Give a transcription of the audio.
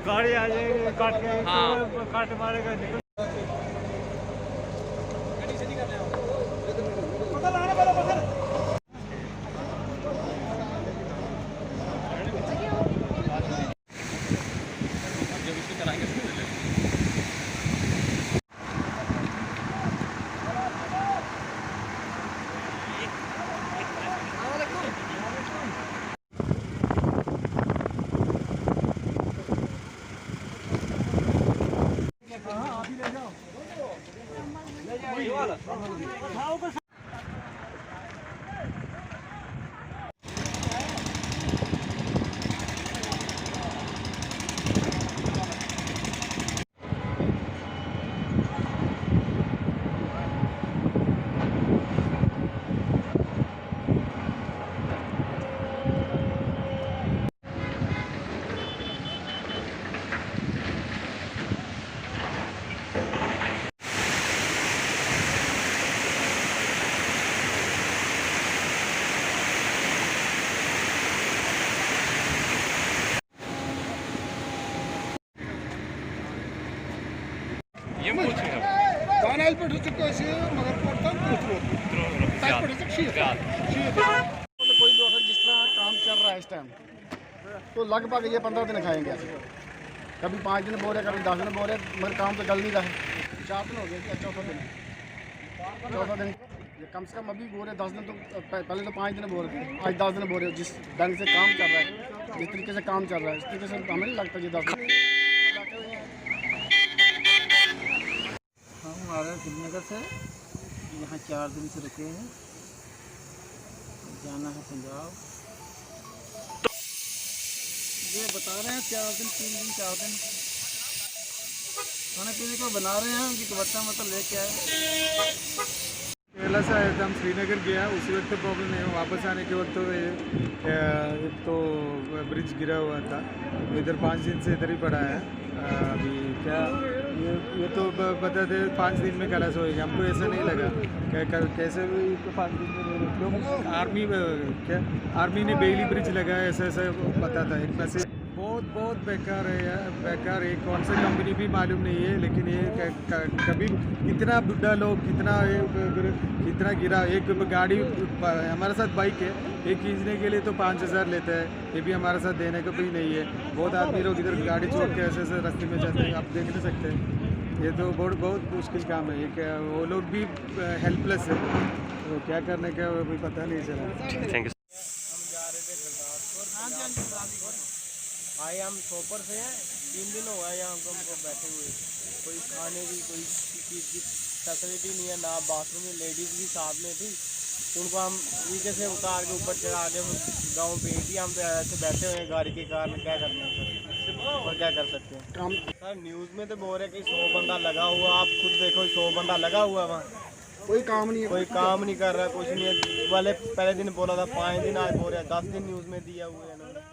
गाड़ी आ जाएगी काट के, काट मारेगा निकल। Kanal पढ़ मगर पढ़ता कोई भी जिस तरह काम चल रहा है इस टाइम तो लगभग ये 15 दिन खाएंगे ऐसे। कभी 5 दिन बोल रहे, कभी 10 दिन बोल रहे, मगर काम तो जल्द नहीं रहा है। 4 दिन हो गए कि चौथा दिन ये कम से कम अभी बोल रहे 10 दिन, तो पहले तो 5 दिन बोल रहे थे, आज 10 दिन बोल रहे। जिस ढंग से काम चल रहा है, जिस तरीके से काम चल रहा है, इस तरीके से हमें नहीं लगता ये 10 दिन। हम आ रहे हैं श्रीनगर से, यहाँ 4 दिन से रुके हैं, जाना है पंजाब। ये बता रहे हैं 4 दिन 3 दिन 4 दिन खाने पीने को बना रहे हैं, उनकी बर्तन मतलब लेके आए। केरला से आया था, हम श्रीनगर गया, उसी वक्त तो प्रॉब्लम नहीं है। वापस आने के वक्त तो एक तो ब्रिज गिरा हुआ था, इधर 5 दिन से इधर ही पड़ा है। अभी क्या ये तो पता थे 5 दिन में खलास होएगा, हमको ऐसा नहीं लगा कैसे भी 5 दिन में क्यों आर्मी ने बेली ब्रिज लगाया, ऐसा ऐसा पता था। एक में से बहुत बेकार है यार, बेकार है। कौन सा कंपनी भी मालूम नहीं है, लेकिन ये कभी कितना बुढ़ा लोग कितना गिरा। एक गाड़ी हमारे साथ बाइक है, एक खींचने के लिए तो 5000 लेता है, ये भी हमारे साथ देने का भी नहीं है। बहुत आदमी लोग इधर गाड़ी छोड़ के ऐसे ऐसे रास्ते में जाते हैं, आप देख नहीं सकते। ये तो बहुत मुश्किल काम है। ये क्या वो लोग भी हेल्पलेस है, तो क्या करने का वो भी पता नहीं चला। Thank you. आए हम शॉपर से हैं, 3 दिन हो गए यहाँ हमको बैठे हुए। कोई खाने की कोई चीज़ की फैसिलिटी नहीं है, ना बाथरूम में। लेडीज़ भी साथ में थी, उनको हम नीचे से उतार के ऊपर चढ़ा के गाँव भेज दिया। हम तो ऐसे बैठे हुए हैं गाड़ी के कारण, क्या करना है सर, और क्या कर सकते हैं। सर न्यूज़ में तो बोल रहे कि 100 बंदा लगा हुआ, आप खुद देखो 100 बंदा लगा हुआ वहाँ, कोई काम नहीं है, कोई काम नहीं कर रहा, कुछ नहीं है। वाले पहले दिन बोला था 5 दिन, आज बोल रहे 10 दिन न्यूज़ में दिया हुआ है इन्होंने।